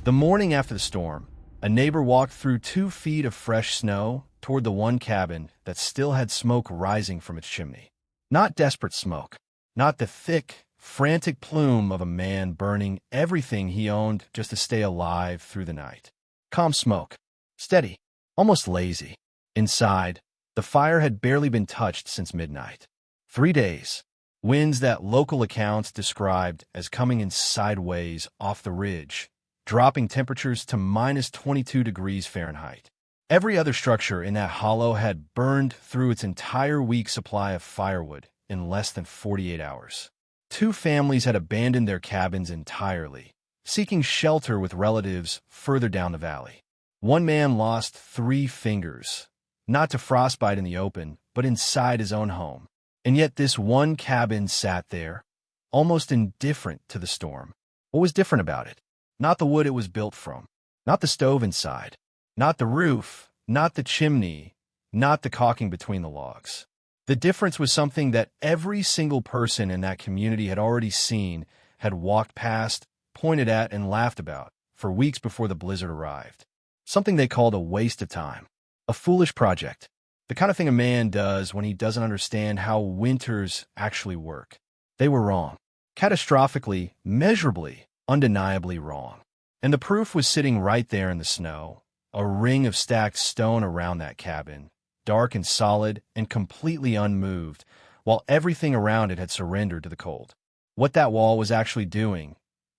The morning after the storm, a neighbor walked through 2 feet of fresh snow toward the one cabin that still had smoke rising from its chimney. Not desperate smoke, not the thick, frantic plume of a man burning everything he owned just to stay alive through the night. Calm smoke, steady, almost lazy. Inside, the fire had barely been touched since midnight. 3 days. Winds that local accounts described as coming in sideways off the ridge, dropping temperatures to minus 22 degrees Fahrenheit. Every other structure in that hollow had burned through its entire week's supply of firewood in less than 48 hours. 2 families had abandoned their cabins entirely, seeking shelter with relatives further down the valley. One man lost 3 fingers, not to frostbite in the open, but inside his own home. And yet this one cabin sat there, almost indifferent to the storm. What was different about it? Not the wood it was built from, not the stove inside, not the roof, not the chimney, not the caulking between the logs. The difference was something that every single person in that community had already seen, had walked past, pointed at, and laughed about for weeks before the blizzard arrived. Something they called a waste of time, a foolish project. The kind of thing a man does when he doesn't understand how winters actually work. They were wrong. Catastrophically, measurably, undeniably wrong. And the proof was sitting right there in the snow, a ring of stacked stone around that cabin, dark and solid and completely unmoved, while everything around it had surrendered to the cold. What that wall was actually doing,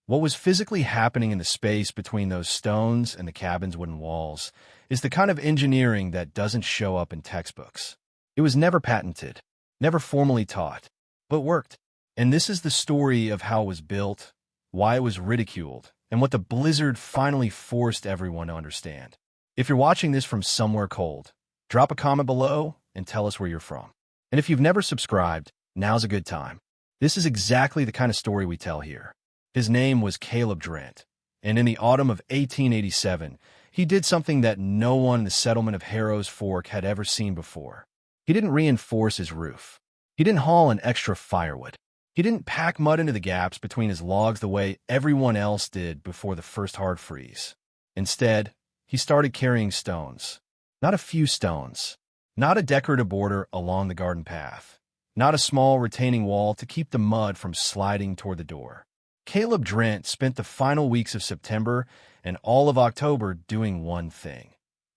what was physically happening in the space between those stones and the cabin's wooden walls, is the kind of engineering that doesn't show up in textbooks. It was never patented, never formally taught, but worked. And this is the story of how it was built, why it was ridiculed, and what the blizzard finally forced everyone to understand. If you're watching this from somewhere cold, drop a comment below and tell us where you're from. And if you've never subscribed, now's a good time. This is exactly the kind of story we tell here. His name was Caleb Drent, and in the autumn of 1887, he did something that no one in the settlement of Harrow's Fork had ever seen before. He didn't reinforce his roof. He didn't haul an extra firewood. He didn't pack mud into the gaps between his logs the way everyone else did before the first hard freeze. Instead, he started carrying stones. Not a few stones. Not a decorative border along the garden path. Not a small retaining wall to keep the mud from sliding toward the door. Caleb Drent spent the final weeks of September and all of October doing one thing: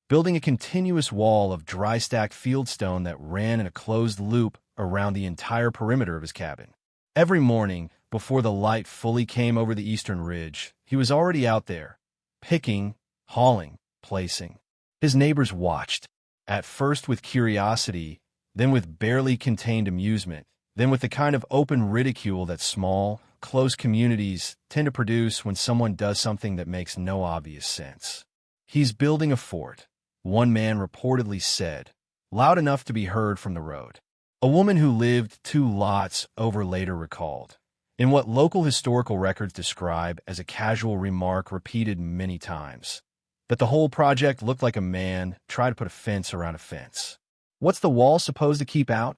building a continuous wall of dry-stacked fieldstone that ran in a closed loop around the entire perimeter of his cabin. Every morning, before the light fully came over the eastern ridge, he was already out there, picking, hauling, placing. His neighbors watched, at first with curiosity, then with barely contained amusement, then with the kind of open ridicule that small, close communities tend to produce when someone does something that makes no obvious sense. "He's building a fort," one man reportedly said, loud enough to be heard from the road. A woman who lived 2 lots over later recalled, in what local historical records describe as a casual remark repeated many times, that the whole project looked like a man tried to put a fence around a fence. "What's the wall supposed to keep out?"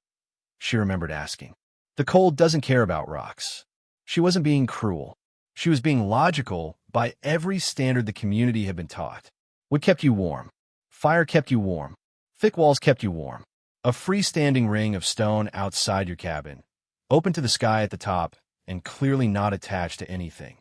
she remembered asking. "The cold doesn't care about rocks." She wasn't being cruel. She was being logical by every standard the community had been taught. Wood kept you warm. Fire kept you warm. Thick walls kept you warm. A freestanding ring of stone outside your cabin, open to the sky at the top, and clearly not attached to anything.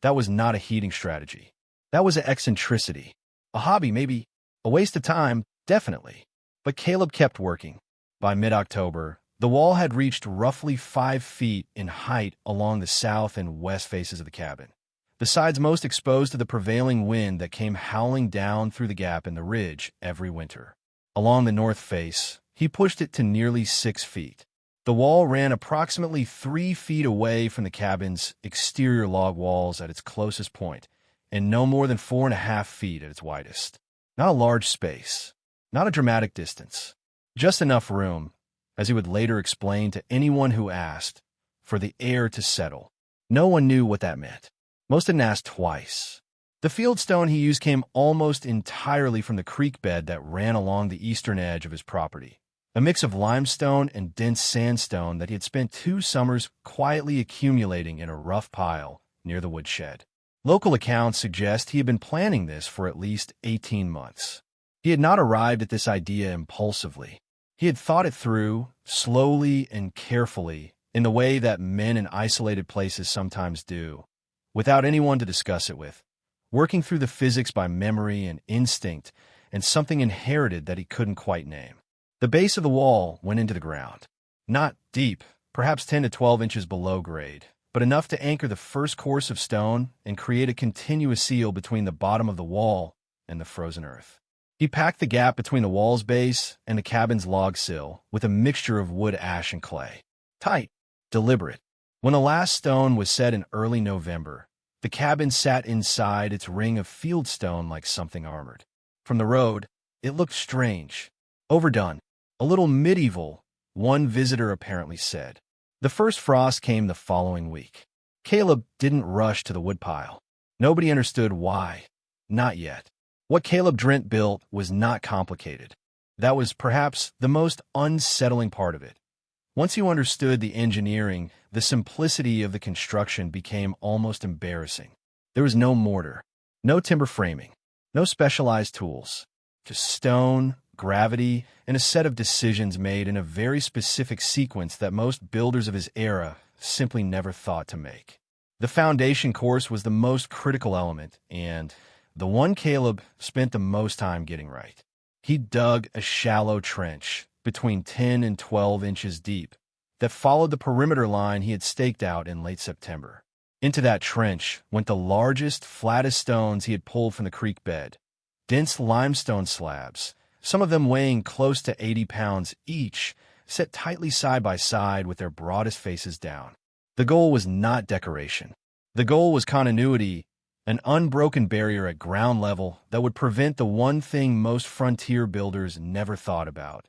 That was not a heating strategy. That was an eccentricity. A hobby, maybe. A waste of time, definitely. But Caleb kept working. By mid-October, the wall had reached roughly 5 feet in height along the south and west faces of the cabin, the sides most exposed to the prevailing wind that came howling down through the gap in the ridge every winter. Along the north face, he pushed it to nearly 6 feet. The wall ran approximately 3 feet away from the cabin's exterior log walls at its closest point, and no more than 4.5 feet at its widest. Not a large space, not a dramatic distance, just enough room, as he would later explain to anyone who asked, for the air to settle. No one knew what that meant. Most didn't ask twice. The fieldstone he used came almost entirely from the creek bed that ran along the eastern edge of his property, a mix of limestone and dense sandstone that he had spent 2 summers quietly accumulating in a rough pile near the woodshed. Local accounts suggest he had been planning this for at least 18 months. He had not arrived at this idea impulsively. He had thought it through, slowly and carefully, in the way that men in isolated places sometimes do, without anyone to discuss it with, working through the physics by memory and instinct and something inherited that he couldn't quite name. The base of the wall went into the ground. Not deep, perhaps 10 to 12 inches below grade, but enough to anchor the first course of stone and create a continuous seal between the bottom of the wall and the frozen earth. He packed the gap between the wall's base and the cabin's log sill with a mixture of wood, ash, and clay. Tight, deliberate. When the last stone was set in early November, the cabin sat inside its ring of field stone like something armored. From the road, it looked strange, overdone, a little medieval, one visitor apparently said. The first frost came the following week. Caleb didn't rush to the woodpile. Nobody understood why. Not yet. What Caleb Drent built was not complicated. That was perhaps the most unsettling part of it. Once you understood the engineering, the simplicity of the construction became almost embarrassing. There was no mortar, no timber framing, no specialized tools, just stone, gravity, and a set of decisions made in a very specific sequence that most builders of his era simply never thought to make. The foundation course was the most critical element, and the one Caleb spent the most time getting right. He dug a shallow trench, between 10 and 12 inches deep, that followed the perimeter line he had staked out in late September. Into that trench went the largest, flattest stones he had pulled from the creek bed, dense limestone slabs, some of them weighing close to 80 pounds each, set tightly side by side with their broadest faces down. The goal was not decoration. The goal was continuity, an unbroken barrier at ground level that would prevent the one thing most frontier builders never thought about: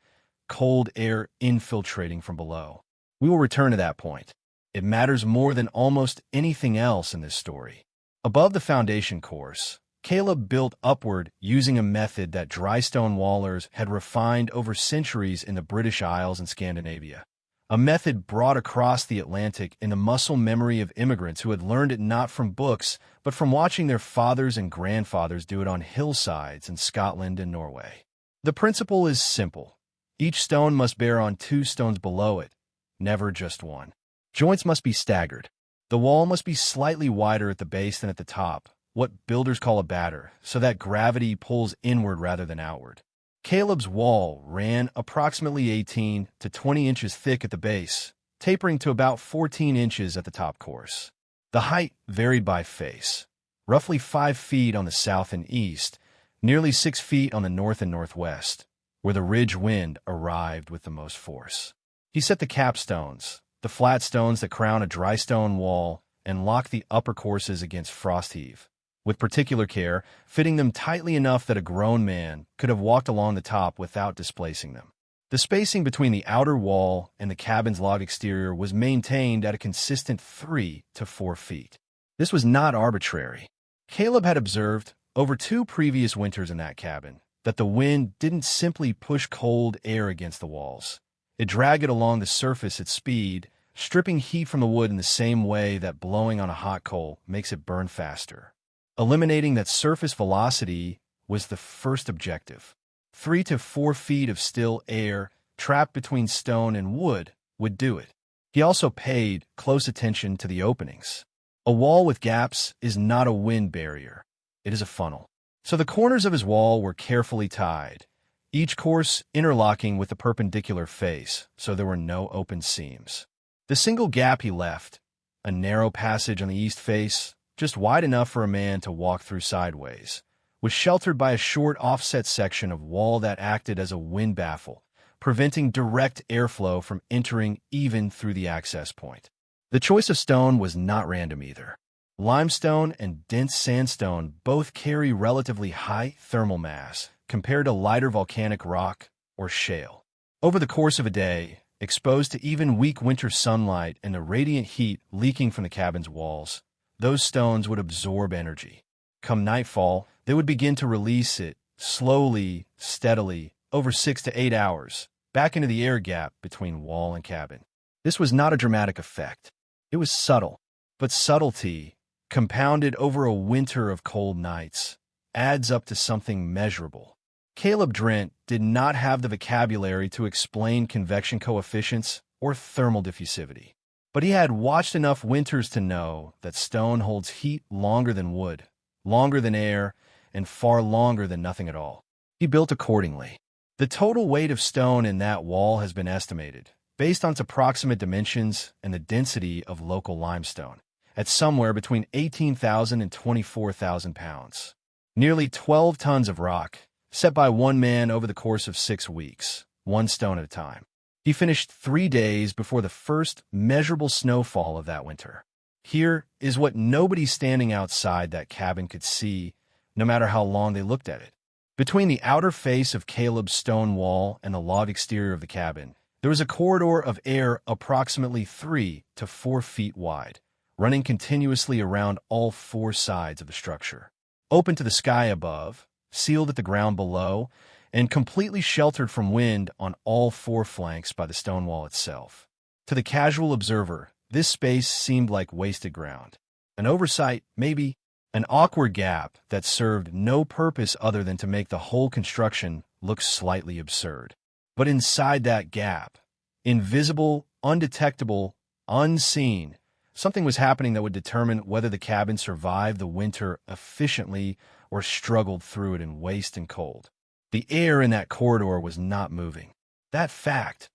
cold air infiltrating from below. We will return to that point. It matters more than almost anything else in this story. Above the foundation course, Caleb built upward using a method that dry stone wallers had refined over centuries in the British Isles and Scandinavia. A method brought across the Atlantic in the muscle memory of immigrants who had learned it not from books, but from watching their fathers and grandfathers do it on hillsides in Scotland and Norway. The principle is simple. Each stone must bear on two stones below it, never just one. Joints must be staggered. The wall must be slightly wider at the base than at the top, what builders call a batter, so that gravity pulls inward rather than outward. Caleb's wall ran approximately 18 to 20 inches thick at the base, tapering to about 14 inches at the top course. The height varied by face, roughly 5 feet on the south and east, nearly 6 feet on the north and northwest, where the ridge wind arrived with the most force. He set the capstones, the flat stones that crown a dry stone wall, and locked the upper courses against frost heave, with particular care, fitting them tightly enough that a grown man could have walked along the top without displacing them. The spacing between the outer wall and the cabin's log exterior was maintained at a consistent 3 to 4 feet. This was not arbitrary. Caleb had observed, over 2 previous winters in that cabin, that the wind didn't simply push cold air against the walls. It dragged it along the surface at speed, stripping heat from the wood in the same way that blowing on a hot coal makes it burn faster. Eliminating that surface velocity was the first objective. 3 to 4 feet of still air trapped between stone and wood would do it. He also paid close attention to the openings. A wall with gaps is not a wind barrier. It is a funnel. So the corners of his wall were carefully tied, each course interlocking with the perpendicular face, so there were no open seams. The single gap he left, a narrow passage on the east face, just wide enough for a man to walk through sideways, was sheltered by a short offset section of wall that acted as a wind baffle, preventing direct airflow from entering even through the access point. The choice of stone was not random either. Limestone and dense sandstone both carry relatively high thermal mass compared to lighter volcanic rock or shale. Over the course of a day, exposed to even weak winter sunlight and the radiant heat leaking from the cabin's walls, those stones would absorb energy. Come nightfall, they would begin to release it, slowly, steadily, over 6 to 8 hours, back into the air gap between wall and cabin. This was not a dramatic effect. It was subtle, but subtlety, compounded over a winter of cold nights, adds up to something measurable. Caleb Drent did not have the vocabulary to explain convection coefficients or thermal diffusivity, but he had watched enough winters to know that stone holds heat longer than wood, longer than air, and far longer than nothing at all. He built accordingly. The total weight of stone in that wall has been estimated, based on its approximate dimensions and the density of local limestone, at somewhere between 18,000 and 24,000 pounds. Nearly 12 tons of rock, set by one man over the course of 6 weeks, one stone at a time. He finished 3 days before the first measurable snowfall of that winter. Here is what nobody standing outside that cabin could see, no matter how long they looked at it. Between the outer face of Caleb's stone wall and the log exterior of the cabin, there was a corridor of air approximately 3 to 4 feet wide, running continuously around all 4 sides of the structure. Open to the sky above, sealed at the ground below, and completely sheltered from wind on all 4 flanks by the stone wall itself. To the casual observer, this space seemed like wasted ground. An oversight, maybe, an awkward gap that served no purpose other than to make the whole construction look slightly absurd. But inside that gap, invisible, undetectable, unseen, something was happening that would determine whether the cabin survived the winter efficiently or struggled through it in waste and cold. The air in that corridor was not moving. That fact,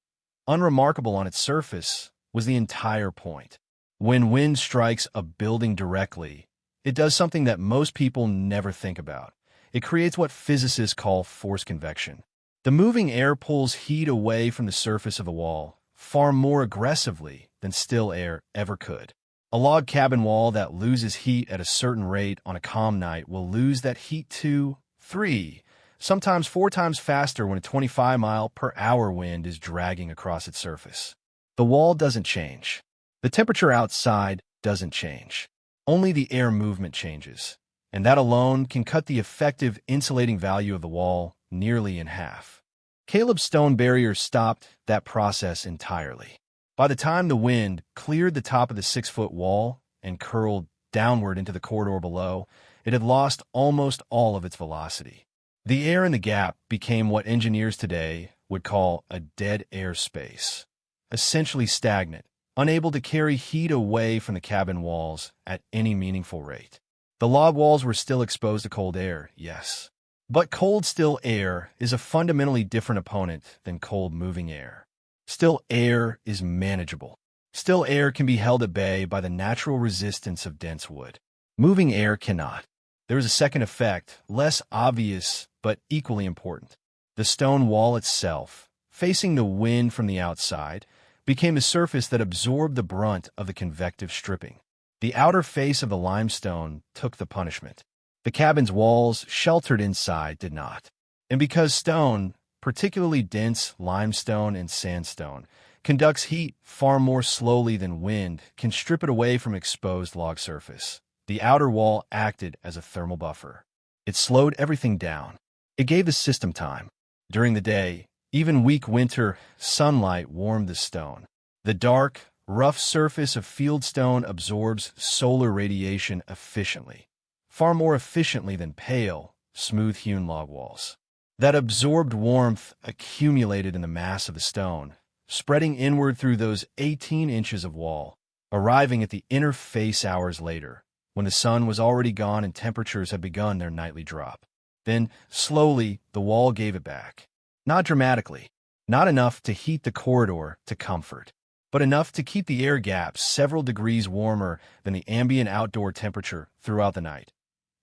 unremarkable on its surface, was the entire point. When wind strikes a building directly, it does something that most people never think about. It creates what physicists call forced convection. The moving air pulls heat away from the surface of the wall far more aggressively than still air ever could. A log cabin wall that loses heat at a certain rate on a calm night will lose that heat 2, 3, sometimes 4 times faster when a 25-mile-per-hour wind is dragging across its surface. The wall doesn't change. The temperature outside doesn't change. Only the air movement changes, and that alone can cut the effective insulating value of the wall nearly in half. Caleb's stone barrier stopped that process entirely. By the time the wind cleared the top of the 6-foot wall and curled downward into the corridor below, it had lost almost all of its velocity. The air in the gap became what engineers today would call a dead air space, essentially stagnant, unable to carry heat away from the cabin walls at any meaningful rate. The log walls were still exposed to cold air, yes. But cold still air is a fundamentally different opponent than cold moving air. Still air is manageable. Still air can be held at bay by the natural resistance of dense wood. Moving air cannot. There is a second effect, less obvious but equally important. The stone wall itself, facing the wind from the outside, became a surface that absorbed the brunt of the convective stripping. The outer face of the limestone took the punishment. The cabin's walls, sheltered inside, did not. And because stone, particularly dense limestone and sandstone, conducts heat far more slowly than wind can strip it away from exposed log surface, the outer wall acted as a thermal buffer. It slowed everything down. It gave the system time. During the day, even weak winter, sunlight warmed the stone. The dark, rough surface of fieldstone absorbs solar radiation efficiently, far more efficiently than pale, smooth-hewn log walls. That absorbed warmth accumulated in the mass of the stone, spreading inward through those 18 inches of wall, arriving at the inner face hours later, when the sun was already gone and temperatures had begun their nightly drop. Then, slowly, the wall gave it back. Not dramatically, not enough to heat the corridor to comfort, but enough to keep the air gaps several degrees warmer than the ambient outdoor temperature throughout the night.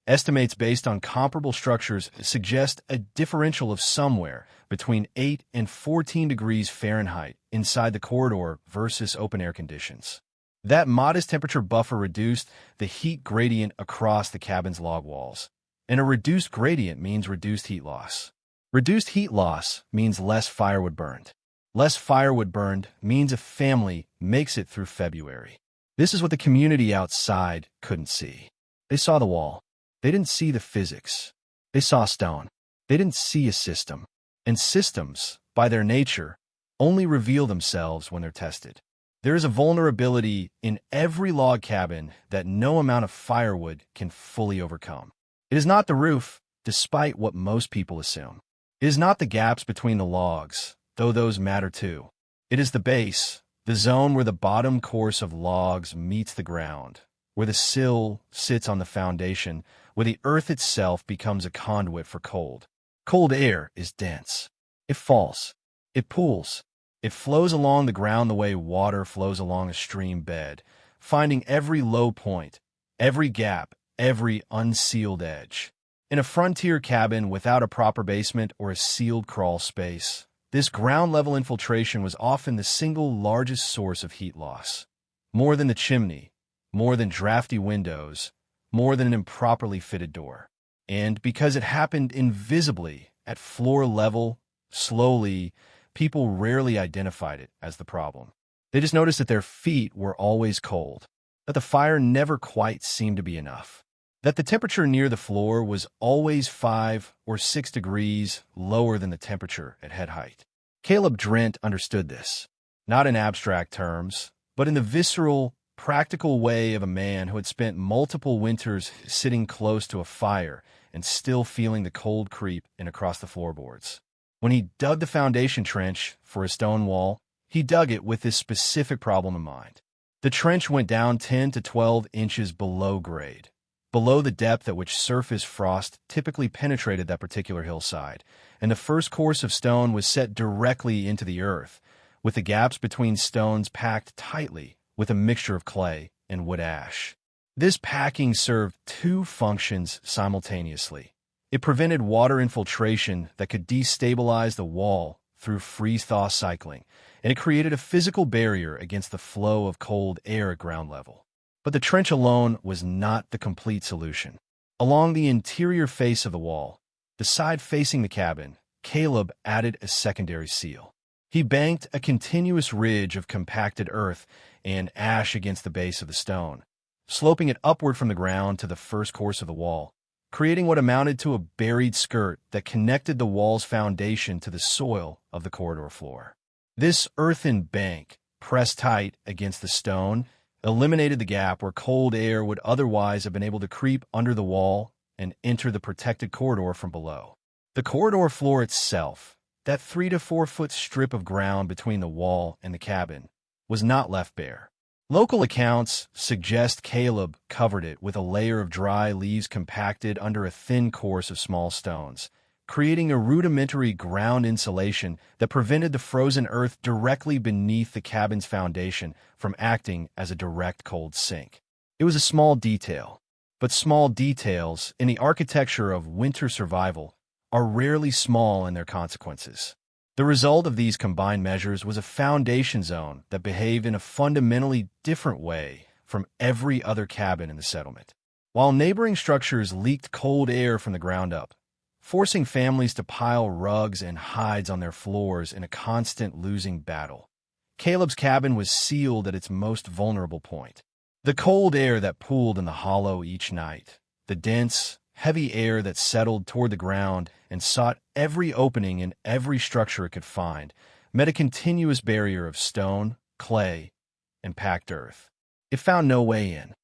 Estimates based on comparable structures suggest a differential of somewhere between 8 and 14 degrees Fahrenheit inside the corridor versus open-air conditions. That modest temperature buffer reduced the heat gradient across the cabin's log walls, and a reduced gradient means reduced heat loss. Reduced heat loss means less firewood burned. Less firewood burned means a family makes it through February. This is what the community outside couldn't see. They saw the wall. They didn't see the physics. They saw stone. They didn't see a system. And systems, by their nature, only reveal themselves when they're tested. There is a vulnerability in every log cabin that no amount of firewood can fully overcome. It is not the roof, despite what most people assume. It is not the gaps between the logs, though those matter too. It is the base, the zone where the bottom course of logs meets the ground, where the sill sits on the foundation, where the earth itself becomes a conduit for cold. Cold air is dense. It falls. It pools. It flows along the ground the way water flows along a stream bed, finding every low point, every gap, every unsealed edge. In a frontier cabin without a proper basement or a sealed crawl space, this ground-level infiltration was often the single largest source of heat loss. More than the chimney, more than drafty windows, more than an improperly fitted door. And because it happened invisibly, at floor level, slowly, people rarely identified it as the problem. They just noticed that their feet were always cold, that the fire never quite seemed to be enough, that the temperature near the floor was always 5 or 6 degrees lower than the temperature at head height. Caleb Drent understood this, not in abstract terms, but in the visceral, practical way of a man who had spent multiple winters sitting close to a fire and still feeling the cold creep in across the floorboards. When he dug the foundation trench for a stone wall, he dug it with this specific problem in mind. The trench went down 10 to 12 inches below grade, below the depth at which surface frost typically penetrated that particular hillside, and the first course of stone was set directly into the earth, with the gaps between stones packed tightly with a mixture of clay and wood ash. This packing served two functions simultaneously. It prevented water infiltration that could destabilize the wall through freeze-thaw cycling, and it created a physical barrier against the flow of cold air at ground level. But the trench alone was not the complete solution. Along the interior face of the wall, the side facing the cabin, Caleb added a secondary seal. He banked a continuous ridge of compacted earth and ash against the base of the stone, sloping it upward from the ground to the first course of the wall, creating what amounted to a buried skirt that connected the wall's foundation to the soil of the corridor floor. This earthen bank, pressed tight against the stone, eliminated the gap where cold air would otherwise have been able to creep under the wall and enter the protected corridor from below. The corridor floor itself, that 3 to 4 foot strip of ground between the wall and the cabin, was not left bare. Local accounts suggest Caleb covered it with a layer of dry leaves compacted under a thin course of small stones, creating a rudimentary ground insulation that prevented the frozen earth directly beneath the cabin's foundation from acting as a direct cold sink. It was a small detail, but small details in the architecture of winter survival are rarely small in their consequences. The result of these combined measures was a foundation zone that behaved in a fundamentally different way from every other cabin in the settlement. While neighboring structures leaked cold air from the ground up, forcing families to pile rugs and hides on their floors in a constant losing battle, Caleb's cabin was sealed at its most vulnerable point. The cold air that pooled in the hollow each night, the dense, heavy air that settled toward the ground and sought every opening in every structure it could find, met a continuous barrier of stone, clay, and packed earth. It found no way in.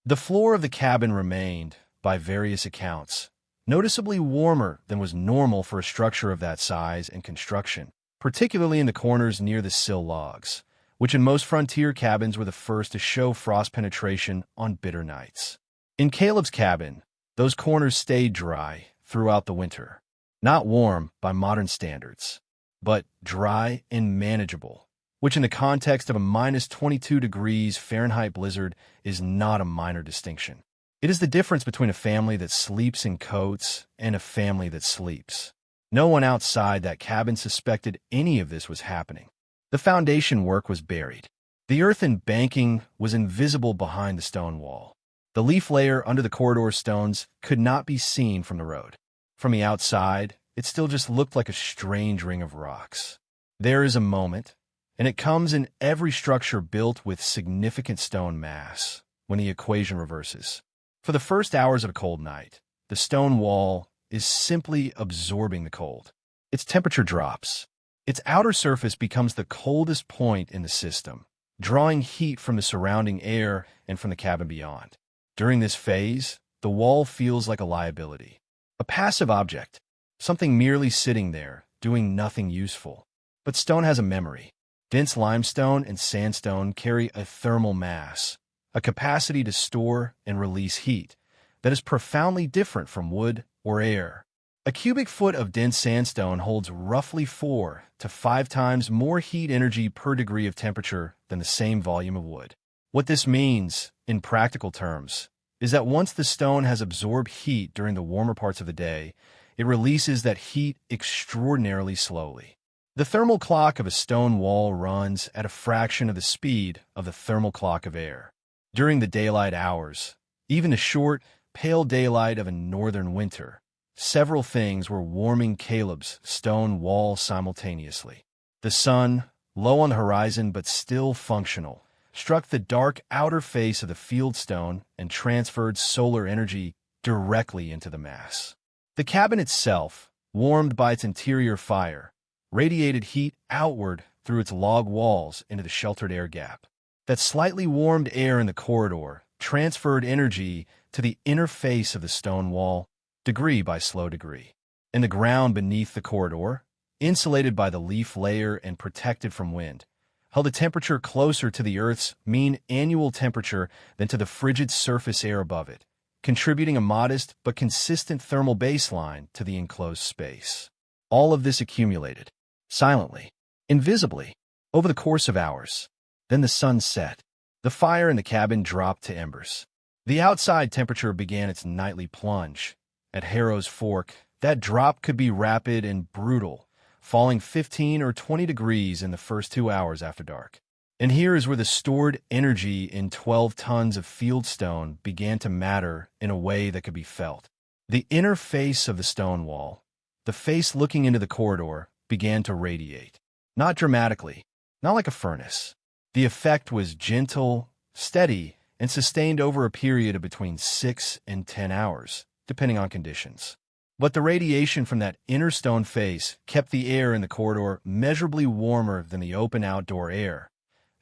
The floor of the cabin remained, by various accounts, noticeably warmer than was normal for a structure of that size and construction, particularly in the corners near the sill logs, which in most frontier cabins were the first to show frost penetration on bitter nights. In Caleb's cabin, those corners stayed dry throughout the winter. Not warm by modern standards, but dry and manageable, which in the context of a minus 22 degrees Fahrenheit blizzard is not a minor distinction. It is the difference between a family that sleeps in coats and a family that sleeps. No one outside that cabin suspected any of this was happening. The foundation work was buried. The earthen banking was invisible behind the stone wall. The leaf layer under the corridor stones could not be seen from the road. From the outside, it still just looked like a strange ring of rocks. There is a moment, and it comes in every structure built with significant stone mass, when the equation reverses. For the first hours of a cold night, the stone wall is simply absorbing the cold. Its temperature drops. Its outer surface becomes the coldest point in the system, drawing heat from the surrounding air and from the cabin beyond. During this phase, the wall feels like a liability, a passive object, something merely sitting there, doing nothing useful. But stone has a memory. Dense limestone and sandstone carry a thermal mass, a capacity to store and release heat that is profoundly different from wood or air. A cubic foot of dense sandstone holds roughly 4 to 5 times more heat energy per degree of temperature than the same volume of wood. What this means, in practical terms, is that once the stone has absorbed heat during the warmer parts of the day, it releases that heat extraordinarily slowly. The thermal clock of a stone wall runs at a fraction of the speed of the thermal clock of air. During the daylight hours, even the short, pale daylight of a northern winter, several things were warming Caleb's stone wall simultaneously. The sun, low on the horizon but still functional, struck the dark outer face of the fieldstone and transferred solar energy directly into the mass. The cabin itself, warmed by its interior fire, radiated heat outward through its log walls into the sheltered air gap. That slightly warmed air in the corridor transferred energy to the inner face of the stone wall, degree by slow degree. In the ground beneath the corridor, insulated by the leaf layer and protected from wind, held a temperature closer to the Earth's mean annual temperature than to the frigid surface air above it, contributing a modest but consistent thermal baseline to the enclosed space. All of this accumulated, silently, invisibly, over the course of hours. Then the sun set. The fire in the cabin dropped to embers. The outside temperature began its nightly plunge. At Harrow's Fork, that drop could be rapid and brutal, falling 15 or 20 degrees in the first 2 hours after dark. And here is where the stored energy in 12 tons of fieldstone began to matter in a way that could be felt. The inner face of the stone wall, the face looking into the corridor, began to radiate. Not dramatically, not like a furnace. The effect was gentle, steady, and sustained over a period of between 6 and 10 hours, depending on conditions. But the radiation from that inner stone face kept the air in the corridor measurably warmer than the open outdoor air.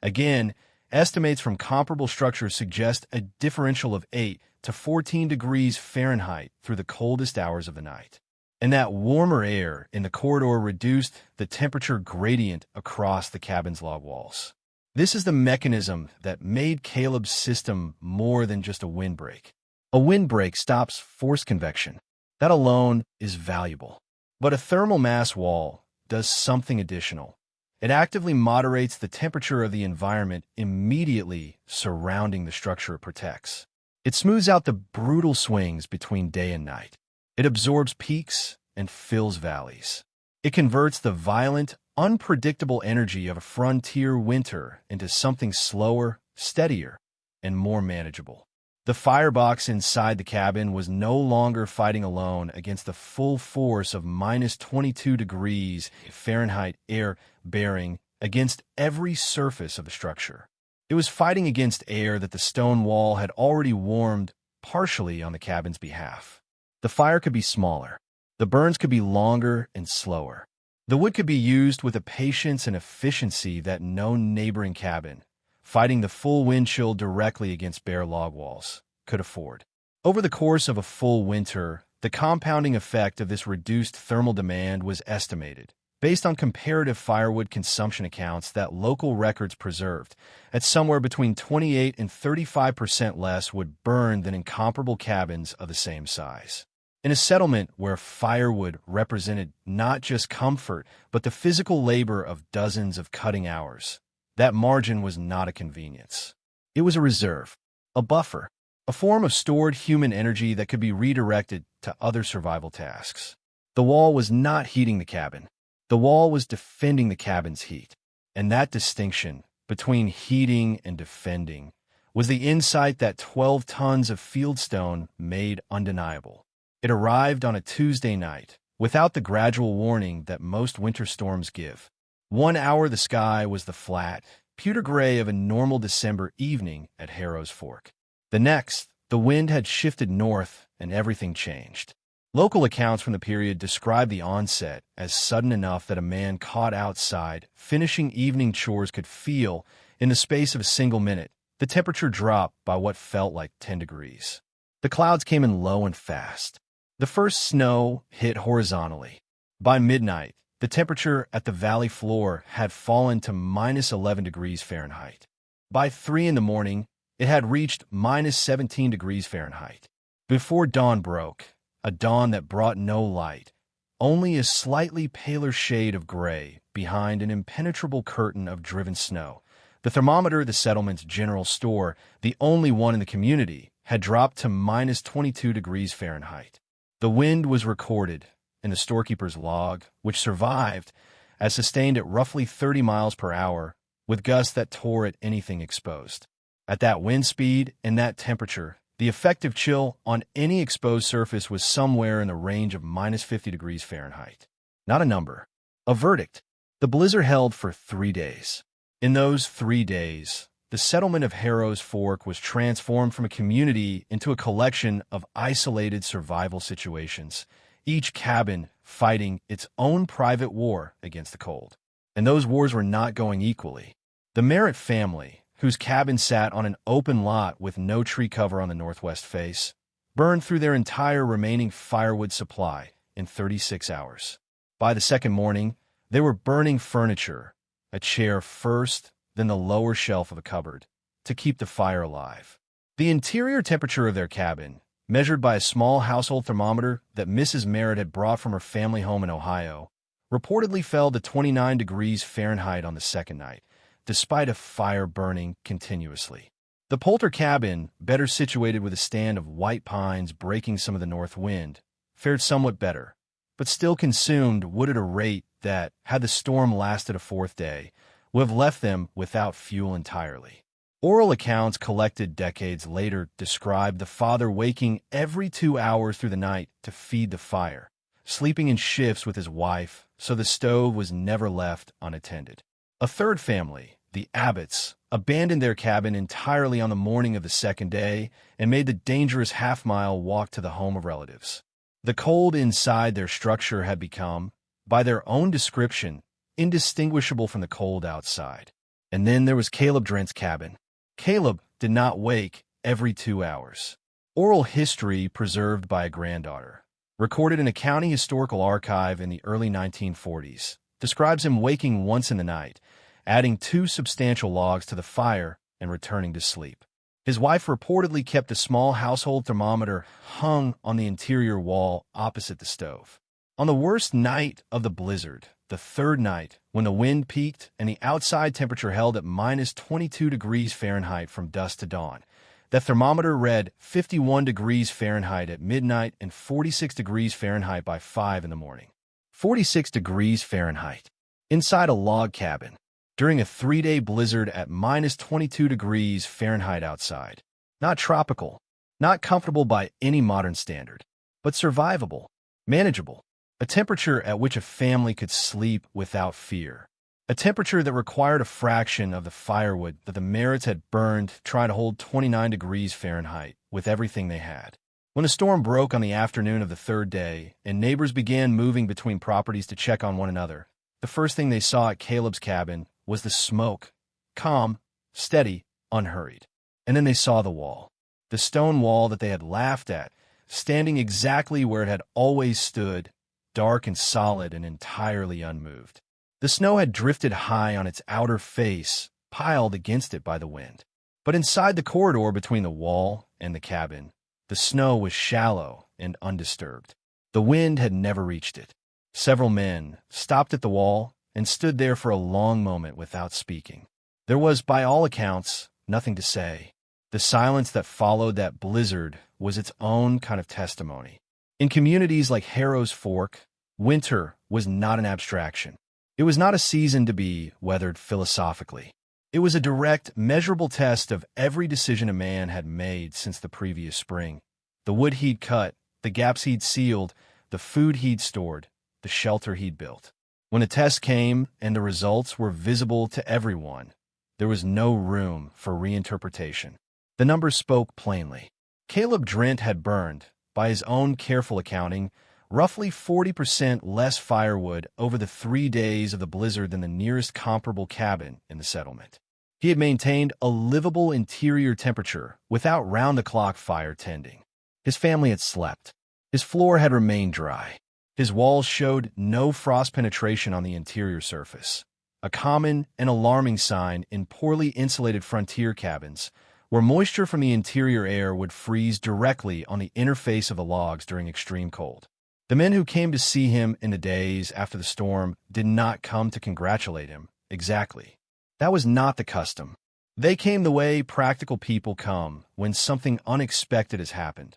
Again, estimates from comparable structures suggest a differential of 8 to 14 degrees Fahrenheit through the coldest hours of the night. And that warmer air in the corridor reduced the temperature gradient across the cabin's log walls. This is the mechanism that made Caleb's system more than just a windbreak. A windbreak stops forced convection. That alone is valuable. But a thermal mass wall does something additional. It actively moderates the temperature of the environment immediately surrounding the structure it protects. It smooths out the brutal swings between day and night. It absorbs peaks and fills valleys. It converts the violent, unpredictable energy of a frontier winter into something slower, steadier, and more manageable. The firebox inside the cabin was no longer fighting alone against the full force of minus 22 degrees Fahrenheit air bearing against every surface of the structure. It was fighting against air that the stone wall had already warmed partially on the cabin's behalf. The fire could be smaller. The burns could be longer and slower. The wood could be used with a patience and efficiency that no neighboring cabin, fighting the full wind chill directly against bare log walls, could afford. Over the course of a full winter, the compounding effect of this reduced thermal demand was estimated, based on comparative firewood consumption accounts that local records preserved, at somewhere between 28 and 35% less wood burned than in comparable cabins of the same size. In a settlement where firewood represented not just comfort, but the physical labor of dozens of cutting hours, that margin was not a convenience. It was a reserve, a buffer, a form of stored human energy that could be redirected to other survival tasks. The wall was not heating the cabin. The wall was defending the cabin's heat. And that distinction between heating and defending was the insight that 12 tons of fieldstone made undeniable. It arrived on a Tuesday night, without the gradual warning that most winter storms give. 1 hour the sky was the flat, pewter gray of a normal December evening at Harrow's Fork. The next, the wind had shifted north and everything changed. Local accounts from the period describe the onset as sudden enough that a man caught outside, finishing evening chores could feel In the space of a single minute, the temperature dropped by what felt like 10 degrees. The clouds came in low and fast. The first snow hit horizontally. By midnight, the temperature at the valley floor had fallen to minus 11 degrees Fahrenheit. By 3 in the morning, it had reached minus 17 degrees Fahrenheit. Before dawn broke, a dawn that brought no light, only a slightly paler shade of gray behind an impenetrable curtain of driven snow, the thermometer at the settlement's general store, the only one in the community, had dropped to minus 22 degrees Fahrenheit. The wind was recorded in the storekeeper's log, which survived, as sustained at roughly 30 miles per hour, with gusts that tore at anything exposed. At that wind speed and that temperature, the effective chill on any exposed surface was somewhere in the range of minus 50 degrees Fahrenheit. Not a number, a verdict. The blizzard held for 3 days. In those 3 days, the settlement of Harrow's Fork was transformed from a community into a collection of isolated survival situations, each cabin fighting its own private war against the cold. And those wars were not going equally. The Merritt family, whose cabin sat on an open lot with no tree cover on the northwest face, burned through their entire remaining firewood supply in 36 hours. By the second morning, they were burning furniture, a chair first, then the lower shelf of a cupboard, to keep the fire alive. The interior temperature of their cabin, measured by a small household thermometer that Mrs. Merritt had brought from her family home in Ohio, reportedly fell to 29 degrees Fahrenheit on the second night, despite a fire burning continuously. The Poulter cabin, better situated with a stand of white pines breaking some of the north wind, fared somewhat better, but still consumed wood at a rate that, had the storm lasted a fourth day, would have left them without fuel entirely. Oral accounts collected decades later describe the father waking every 2 hours through the night to feed the fire, sleeping in shifts with his wife so the stove was never left unattended. A third family, the Abbotts, abandoned their cabin entirely on the morning of the second day and made the dangerous half-mile walk to the home of relatives. The cold inside their structure had become, by their own description, indistinguishable from the cold outside. And then there was Caleb Drent's cabin. Caleb did not wake every 2 hours. Oral history preserved by a granddaughter, recorded in a county historical archive in the early 1940s, describes him waking once in the night, adding 2 substantial logs to the fire, and returning to sleep. His wife reportedly kept a small household thermometer hung on the interior wall opposite the stove. On the worst night of the blizzard, the third night, when the wind peaked and the outside temperature held at minus 22 degrees Fahrenheit from dusk to dawn, the thermometer read 51 degrees Fahrenheit at midnight and 46 degrees Fahrenheit by 5 in the morning. 46 degrees Fahrenheit. Inside a log cabin, during a 3-day blizzard at minus 22 degrees Fahrenheit outside. Not tropical, not comfortable by any modern standard, but survivable, manageable. A temperature at which a family could sleep without fear. A temperature that required a fraction of the firewood that the Merritts had burned to try to hold 29 degrees Fahrenheit with everything they had. When a storm broke on the afternoon of the third day and neighbors began moving between properties to check on one another, the first thing they saw at Caleb's cabin was the smoke, calm, steady, unhurried. And then they saw the wall, the stone wall that they had laughed at, standing exactly where it had always stood, dark and solid and entirely unmoved. The snow had drifted high on its outer face, piled against it by the wind. But inside the corridor between the wall and the cabin, the snow was shallow and undisturbed. The wind had never reached it. Several men stopped at the wall and stood there for a long moment without speaking. There was, by all accounts, nothing to say. The silence that followed that blizzard was its own kind of testimony. In communities like Harrow's Fork, winter was not an abstraction. It was not a season to be weathered philosophically. It was a direct, measurable test of every decision a man had made since the previous spring. The wood he'd cut, the gaps he'd sealed, the food he'd stored, the shelter he'd built. When the test came and the results were visible to everyone, there was no room for reinterpretation. The numbers spoke plainly. Caleb Drent had burned, by his own careful accounting, roughly 40% less firewood over the 3 days of the blizzard than the nearest comparable cabin in the settlement. He had maintained a livable interior temperature without round-the-clock fire tending. His family had slept. His floor had remained dry. His walls showed no frost penetration on the interior surface, a common and alarming sign in poorly insulated frontier cabins, where moisture from the interior air would freeze directly on the interface of the logs during extreme cold. The men who came to see him in the days after the storm did not come to congratulate him, exactly. That was not the custom. They came the way practical people come when something unexpected has happened.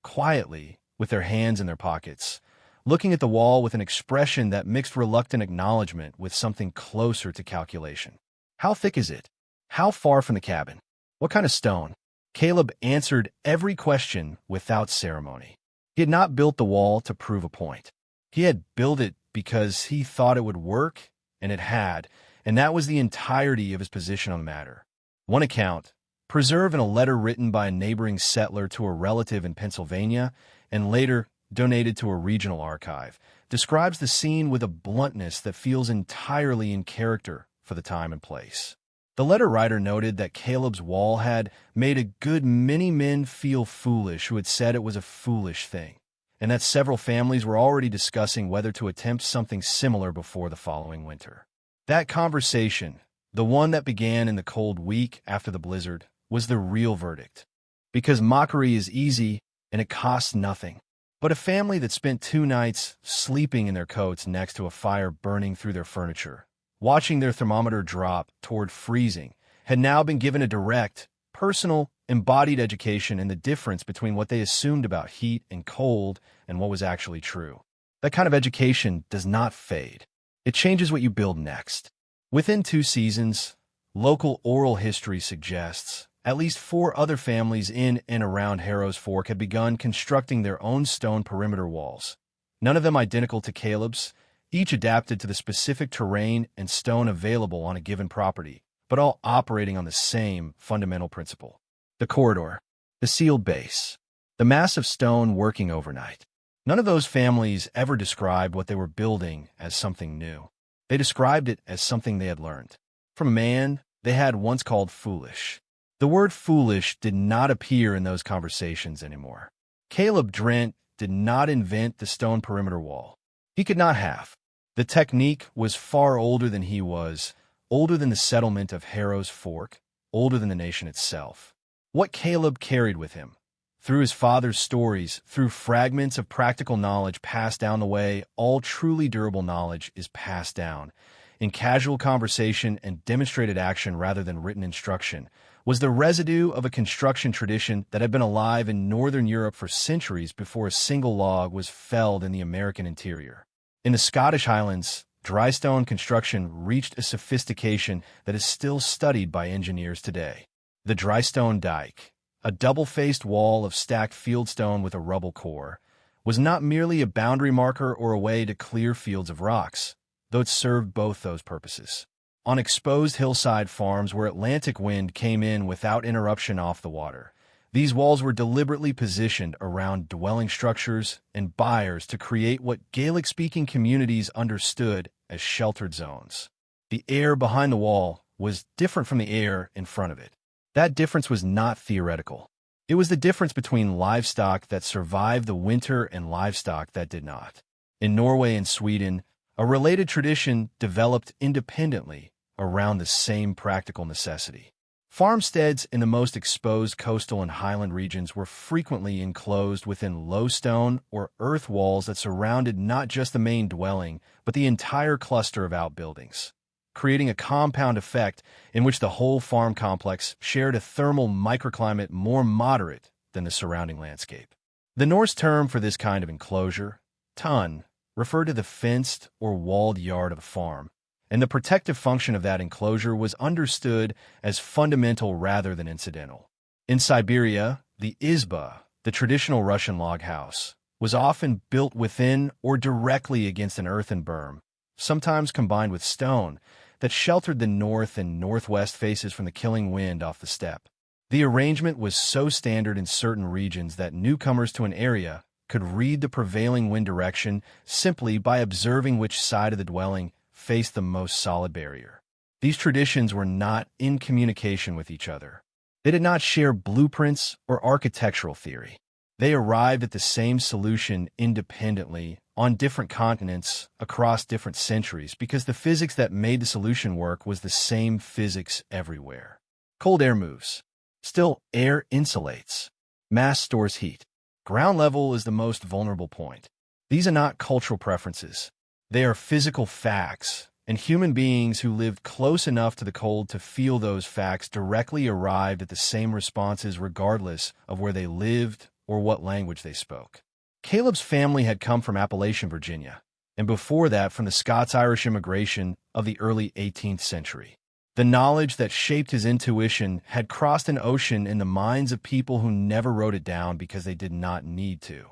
Quietly, with their hands in their pockets, looking at the wall with an expression that mixed reluctant acknowledgement with something closer to calculation. How thick is it? How far from the cabin? What kind of stone? Caleb answered every question without ceremony. He had not built the wall to prove a point. He had built it because he thought it would work, and it had, and that was the entirety of his position on the matter. One account, preserved in a letter written by a neighboring settler to a relative in Pennsylvania, and later donated to a regional archive, describes the scene with a bluntness that feels entirely in character for the time and place. The letter writer noted that Caleb's wall had made a good many men feel foolish who had said it was a foolish thing, and that several families were already discussing whether to attempt something similar before the following winter. That conversation, the one that began in the cold week after the blizzard, was the real verdict. Because mockery is easy and it costs nothing. But a family that spent 2 nights sleeping in their coats next to a fire burning through their furniture, watching their thermometer drop toward freezing, had now been given a direct, personal, embodied education in the difference between what they assumed about heat and cold and what was actually true. That kind of education does not fade. It changes what you build next. Within 2 seasons, local oral history suggests at least 4 other families in and around Harrow's Fork had begun constructing their own stone perimeter walls, none of them identical to Caleb's, each adapted to the specific terrain and stone available on a given property, but all operating on the same fundamental principle. The corridor, the sealed base, the massive stone working overnight. None of those families ever described what they were building as something new. They described it as something they had learned from a man they had once called foolish. The word foolish did not appear in those conversations anymore. Caleb Drent did not invent the stone perimeter wall. He could not have. The technique was far older than he was, older than the settlement of Harrow's Fork, older than the nation itself. What Caleb carried with him, through his father's stories, through fragments of practical knowledge passed down the way all truly durable knowledge is passed down, in casual conversation and demonstrated action rather than written instruction, was the residue of a construction tradition that had been alive in Northern Europe for centuries before a single log was felled in the American interior. In the Scottish Highlands, dry stone construction reached a sophistication that is still studied by engineers today. The dry stone dike, a double-faced wall of stacked fieldstone with a rubble core, was not merely a boundary marker or a way to clear fields of rocks, though it served both those purposes. On exposed hillside farms where Atlantic wind came in without interruption off the water, these walls were deliberately positioned around dwelling structures and byres to create what Gaelic-speaking communities understood as sheltered zones. The air behind the wall was different from the air in front of it. That difference was not theoretical. It was the difference between livestock that survived the winter and livestock that did not. In Norway and Sweden, a related tradition developed independently around the same practical necessity. Farmsteads in the most exposed coastal and highland regions were frequently enclosed within low stone or earth walls that surrounded not just the main dwelling, but the entire cluster of outbuildings, creating a compound effect in which the whole farm complex shared a thermal microclimate more moderate than the surrounding landscape. The Norse term for this kind of enclosure, tun, referred to the fenced or walled yard of a farm, and the protective function of that enclosure was understood as fundamental rather than incidental. In Siberia, the izba, the traditional Russian log house, was often built within or directly against an earthen berm, sometimes combined with stone, that sheltered the north and northwest faces from the killing wind off the steppe. The arrangement was so standard in certain regions that newcomers to an area could read the prevailing wind direction simply by observing which side of the dwelling faced the most solid barrier. These traditions were not in communication with each other. They did not share blueprints or architectural theory. They arrived at the same solution independently on different continents across different centuries because the physics that made the solution work was the same physics everywhere. Cold air moves. Still, air insulates. Mass stores heat. Ground level is the most vulnerable point. These are not cultural preferences. They are physical facts, and human beings who lived close enough to the cold to feel those facts directly arrived at the same responses regardless of where they lived or what language they spoke. Caleb's family had come from Appalachian, Virginia, and before that from the Scots-Irish immigration of the early 18th century. The knowledge that shaped his intuition had crossed an ocean in the minds of people who never wrote it down because they did not need to.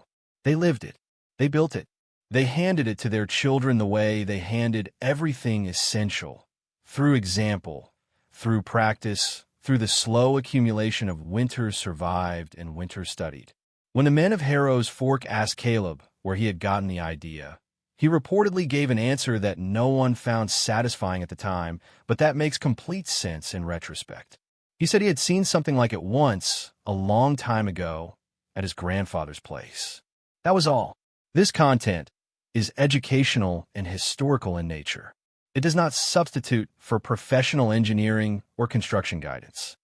They lived it. They built it. They handed it to their children the way they handed everything essential, through example, through practice, through the slow accumulation of winters survived and winters studied. When the men of Harrow's Fork asked Caleb where he had gotten the idea, he reportedly gave an answer that no one found satisfying at the time, but that makes complete sense in retrospect. He said he had seen something like it once, a long time ago, at his grandfather's place. That was all. This content is educational and historical in nature. It does not substitute for professional engineering or construction guidance.